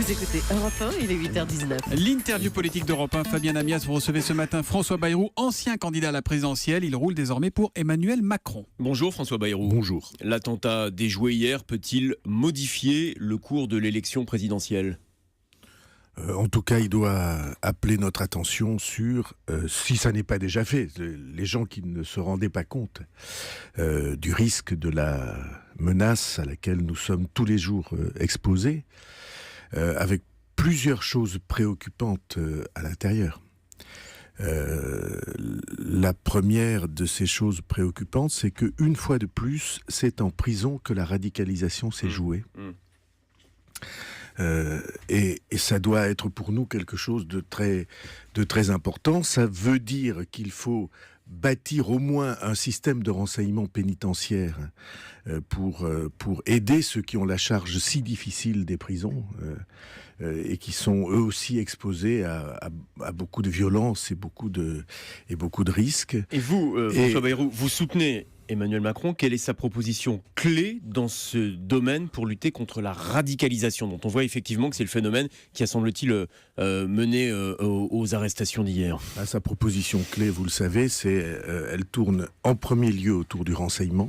Vous écoutez Europe 1, il est 8h19. L'interview politique d'Europe 1, Fabien Amias, vous recevez ce matin François Bayrou, ancien candidat à la présidentielle. Il roule désormais pour Emmanuel Macron. Bonjour François Bayrou. Bonjour. L'attentat déjoué hier peut-il modifier le cours de l'élection présidentielle ? En tout cas, il doit appeler notre attention sur, si ça n'est pas déjà fait, les gens qui ne se rendaient pas compte du risque de la menace à laquelle nous sommes tous les jours exposés, avec plusieurs choses préoccupantes à l'intérieur. La première de ces choses préoccupantes, c'est qu'une fois de plus, c'est en prison que la radicalisation s'est jouée. Et ça doit être pour nous quelque chose de très important. Ça veut dire qu'il faut bâtir au moins un système de renseignement pénitentiaire pour aider ceux qui ont la charge si difficile des prisons et qui sont eux aussi exposés à beaucoup de violence et beaucoup de risques. Et vous, François Bayrou, vous soutenez Emmanuel Macron. Quelle est sa proposition clé dans ce domaine pour lutter contre la radicalisation, dont on voit effectivement que c'est le phénomène qui a, semble-t-il, mené aux arrestations d'hier? Sa proposition clé, vous le savez, elle tourne en premier lieu autour du renseignement.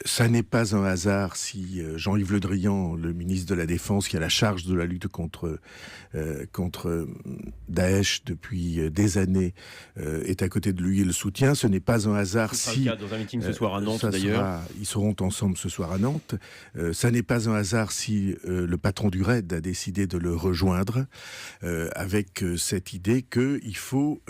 Ça n'est pas un hasard si Jean-Yves Le Drian, le ministre de la Défense, qui a la charge de la lutte contre Daesh depuis des années, est à côté de lui et le soutient. Ce n'est pas un hasard si... dans un meeting ce soir à Nantes d'ailleurs. Ils seront ensemble ce soir à Nantes. Ça n'est pas un hasard si le patron du RAID a décidé de le rejoindre avec cette idée qu'il faut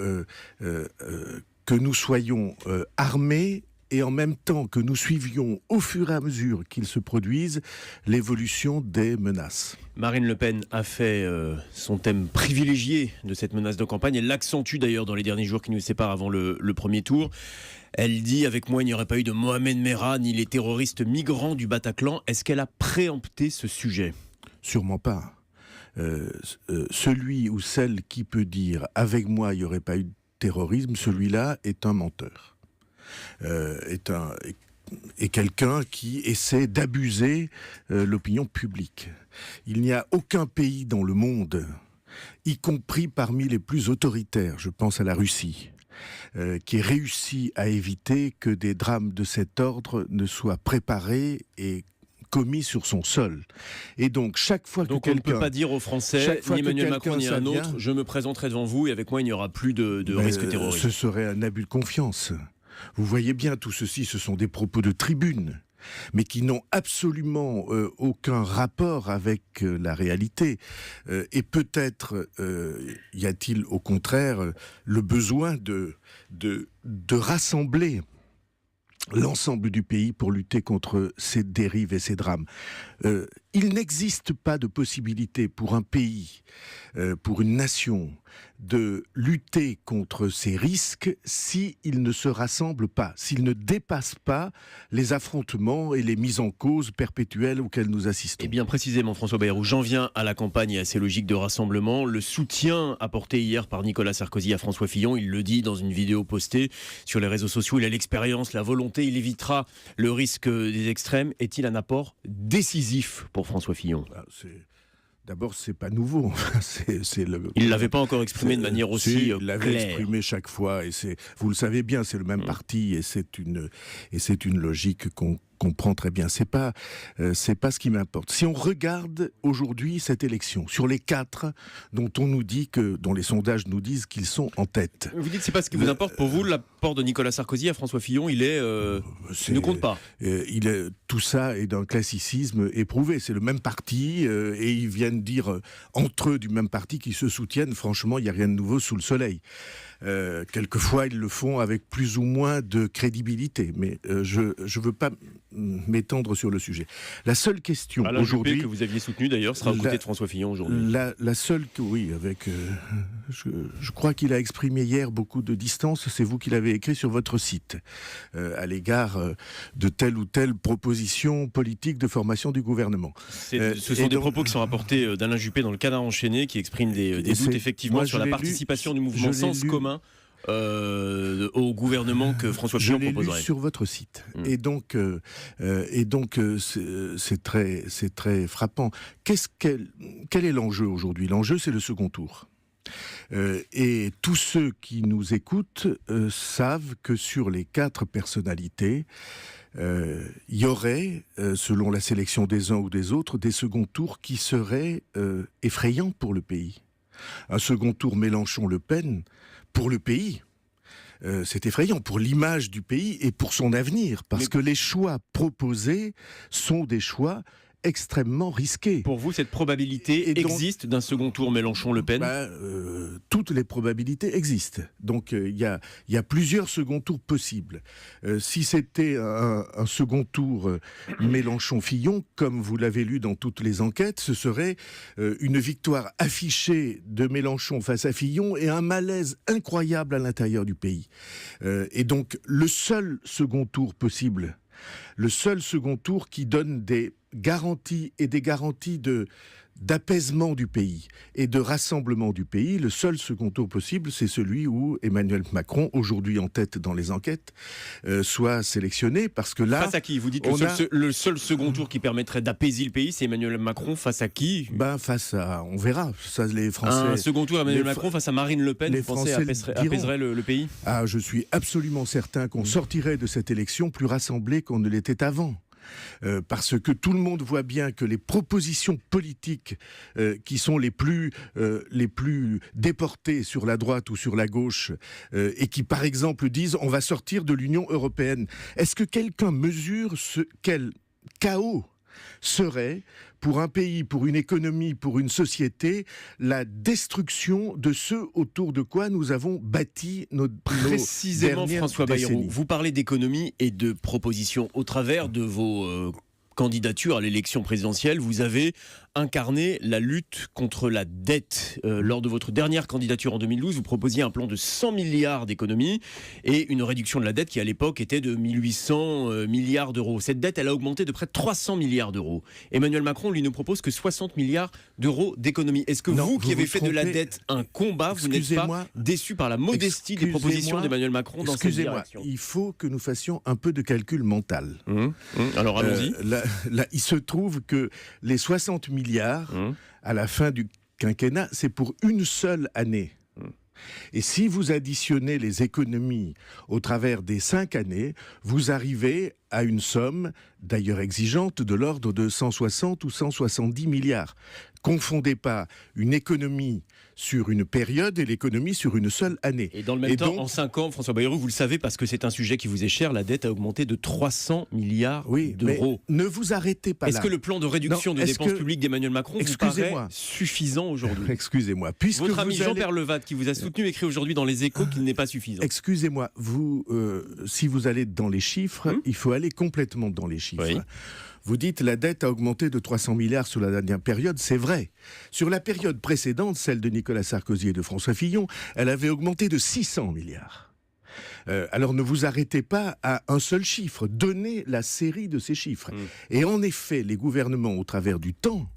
que nous soyons armés et en même temps que nous suivions au fur et à mesure qu'ils se produisent l'évolution des menaces. Marine Le Pen a fait son thème privilégié de cette menace de campagne. Elle l'accentue d'ailleurs dans les derniers jours qui nous séparent avant le premier tour. Elle dit « Avec moi, il n'y aurait pas eu de Mohamed Merah ni les terroristes migrants du Bataclan ». Est-ce qu'elle a préempté ce sujet ? Sûrement pas. Celui ou celle qui peut dire « Avec moi, il n'y aurait pas eu de terrorisme », celui-là est un menteur. Est quelqu'un qui essaie d'abuser l'opinion publique. Il n'y a aucun pays dans le monde, y compris parmi les plus autoritaires, je pense à la Russie, qui ait réussi à éviter que des drames de cet ordre ne soient préparés et commis sur son sol. Et donc, chaque fois que quelqu'un... Donc on ne peut pas dire aux Français, ni Emmanuel Macron ni un autre, je me présenterai devant vous et avec moi il n'y aura plus de risque terroriste. Ce serait un abus de confiance. Vous voyez bien, tout ceci, ce sont des propos de tribune, mais qui n'ont absolument aucun rapport avec la réalité. Et peut-être y a-t-il au contraire le besoin de rassembler l'ensemble du pays pour lutter contre ces dérives et ces drames. Il n'existe pas de possibilité pour un pays, pour une nation, de lutter contre ces risques s'il ne se rassemble pas, s'il ne dépasse pas les affrontements et les mises en cause perpétuelles auxquelles nous assistons. Et bien précisément, François Bayrou, j'en viens à la campagne et à ces logiques de rassemblement. Le soutien apporté hier par Nicolas Sarkozy à François Fillon, il le dit dans une vidéo postée sur les réseaux sociaux, il a l'expérience, la volonté, il évitera le risque des extrêmes. Est-il un apport décisif pour François Fillon ? D'abord, c'est pas nouveau. Il ne l'avait pas encore exprimé de manière aussi claire. Il l'avait claire. Exprimé chaque fois, et vous le savez bien, c'est le même parti, et c'est une logique qu'on comprend très bien. C'est pas ce qui m'importe. Si on regarde aujourd'hui cette élection, sur les 4 dont les sondages nous disent qu'ils sont en tête. Vous dites que c'est pas ce qui vous importe. Pour vous, l'apport de Nicolas Sarkozy à François Fillon, il ne compte pas. Tout ça est d'un classicisme éprouvé. C'est le même parti, et ils viennent dire entre eux du même parti qu'ils se soutiennent. Franchement, il n'y a rien de nouveau sous le soleil. Quelquefois, ils le font avec plus ou moins de crédibilité, mais je veux pas m'étendre sur le sujet. La seule question Alain aujourd'hui... Juppé, que vous aviez soutenu d'ailleurs, sera aux côtés de François Fillon aujourd'hui. La seule... Oui, avec... je crois qu'il a exprimé hier beaucoup de distance, c'est vous qui l'avez écrit sur votre site, à l'égard de telle ou telle proposition politique de formation du gouvernement. Ce sont des propos qui sont rapportés d'Alain Juppé dans le Canard enchaîné, qui exprime des doutes effectivement sur la participation du mouvement Sens commun au gouvernement que François Fillon proposerait. Je l'ai lu sur votre site. Et donc, c'est très frappant. Quel est l'enjeu aujourd'hui ? L'enjeu, c'est le second tour. Et tous ceux qui nous écoutent savent que sur les 4 personnalités, il y aurait, selon la sélection des uns ou des autres, des seconds tours qui seraient effrayants pour le pays. Un second tour Mélenchon-Le Pen, pour le pays, c'est effrayant pour l'image du pays et pour son avenir, parce que les choix proposés sont des choix extrêmement risqué. Pour vous, cette probabilité existe d'un second tour Mélenchon-Le Pen ? Toutes les probabilités existent. Donc il y a plusieurs seconds tours possibles. Si c'était un second tour Mélenchon-Fillon, comme vous l'avez lu dans toutes les enquêtes, ce serait une victoire affichée de Mélenchon face à Fillon et un malaise incroyable à l'intérieur du pays. Et donc le seul second tour possible, le seul second tour qui donne des garanties d'apaisement du pays et de rassemblement du pays, le seul second tour possible, c'est celui où Emmanuel Macron, aujourd'hui en tête dans les enquêtes, soit sélectionné, parce que là... Face à qui ? Vous dites que le seul second tour qui permettrait d'apaiser le pays, c'est Emmanuel Macron, face à qui ? Face à... On verra, ça les Français... Un second tour Emmanuel Macron face à Marine Le Pen, vous pensez apaiserait le pays ? Je suis absolument certain qu'on sortirait de cette élection plus rassemblé qu'on ne l'était avant. Parce que tout le monde voit bien que les propositions politiques qui sont les plus déportées sur la droite ou sur la gauche et qui par exemple disent on va sortir de l'Union européenne, est-ce que quelqu'un mesure quel chaos serait pour un pays, pour une économie, pour une société, la destruction de ce autour de quoi nous avons bâti Précisément, François Bayrou, vous parlez d'économie et de propositions. Au travers de vos candidatures à l'élection présidentielle, vous avez incarné la lutte contre la dette. Lors de votre dernière candidature en 2012, vous proposiez un plan de 100 milliards d'économies et une réduction de la dette qui à l'époque était de 1800 milliards d'euros. Cette dette, elle a augmenté de près de 300 milliards d'euros. Emmanuel Macron, lui, ne propose que 60 milliards d'euros d'économies. Est-ce que vous qui avez fait de la dette un combat, vous n'êtes pas déçu par la modestie des propositions d'Emmanuel Macron dans cette direction ? Il faut que nous fassions un peu de calcul mental. Alors allons-y. Là, il se trouve que les 60 milliards à la fin du quinquennat, c'est pour une seule année. Et si vous additionnez les économies au travers des 5 années, vous arrivez à une somme, d'ailleurs exigeante, de l'ordre de 160 ou 170 milliards. Confondez pas une économie sur une période et l'économie sur une seule année. Et dans le même temps, en 5 ans, François Bayrou, vous le savez, parce que c'est un sujet qui vous est cher, la dette a augmenté de 300 milliards d'euros. Mais ne vous arrêtez pas là. Est-ce que le plan de réduction de dépenses publiques d'Emmanuel Macron vous paraît suffisant aujourd'hui ? Excusez-moi. Puisque votre ami Jean-Pierre Levat, qui vous a soutenu, écrit aujourd'hui dans Les Échos qu'il n'est pas suffisant. Excusez-moi, si vous allez dans les chiffres, il faut aller complètement dans les chiffres. Oui. Vous dites la dette a augmenté de 300 milliards sur la dernière période, c'est vrai. Sur la période précédente, celle de Nicolas Sarkozy et de François Fillon, elle avait augmenté de 600 milliards. Alors ne vous arrêtez pas à un seul chiffre, donnez la série de ces chiffres. Et en effet, les gouvernements, au travers du temps,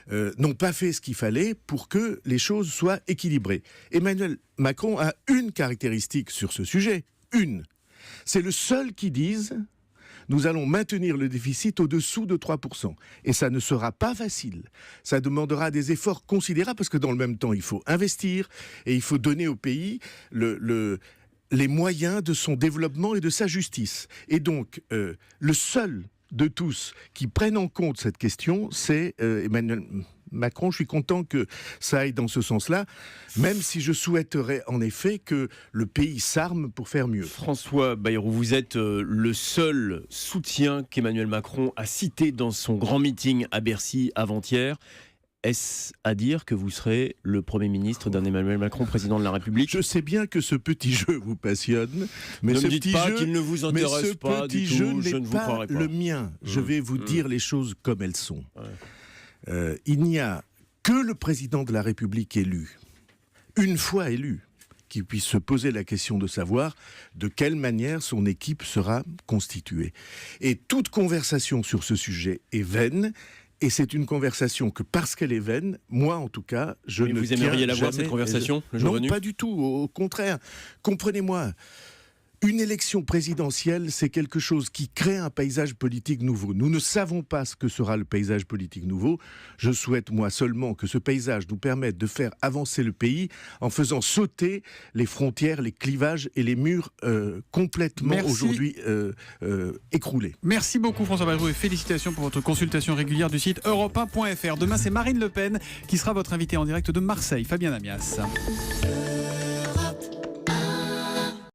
n'ont pas fait ce qu'il fallait pour que les choses soient équilibrées. Emmanuel Macron a une caractéristique sur ce sujet, c'est le seul qui dise... Nous allons maintenir le déficit au-dessous de 3%. Et ça ne sera pas facile. Ça demandera des efforts considérables parce que dans le même temps, il faut investir et il faut donner au pays les moyens de son développement et de sa justice. Et donc, le seul de tous qui prennent en compte cette question, c'est Emmanuel Macron. Je suis content que ça aille dans ce sens-là, même si je souhaiterais en effet que le pays s'arme pour faire mieux. François Bayrou, vous êtes le seul soutien qu'Emmanuel Macron a cité dans son grand meeting à Bercy avant-hier. Est-ce à dire que vous serez le Premier ministre d'un Emmanuel Macron, président de la République ? Je sais bien que ce petit jeu vous passionne, mais ne ce me dites petit pas jeu, qu'il ne vous intéresse pas du tout, je ne vous croirai pas. Le mien, je vais vous dire les choses comme elles sont. Il n'y a que le président de la République élu, une fois élu, qui puisse se poser la question de savoir de quelle manière son équipe sera constituée. Et toute conversation sur ce sujet est vaine Et c'est une conversation que, parce qu'elle est vaine, moi en tout cas, je ne vous aimeriez la voir, jamais, cette conversation, le jour non, venu ? pas du tout, au contraire. Comprenez-moi. Une élection présidentielle, c'est quelque chose qui crée un paysage politique nouveau. Nous ne savons pas ce que sera le paysage politique nouveau. Je souhaite, moi, seulement que ce paysage nous permette de faire avancer le pays en faisant sauter les frontières, les clivages et les murs complètement aujourd'hui écroulés. Merci beaucoup François Bayrou et félicitations pour votre consultation régulière du site europe1.fr. Demain, c'est Marine Le Pen qui sera votre invitée en direct de Marseille. Fabien Amias.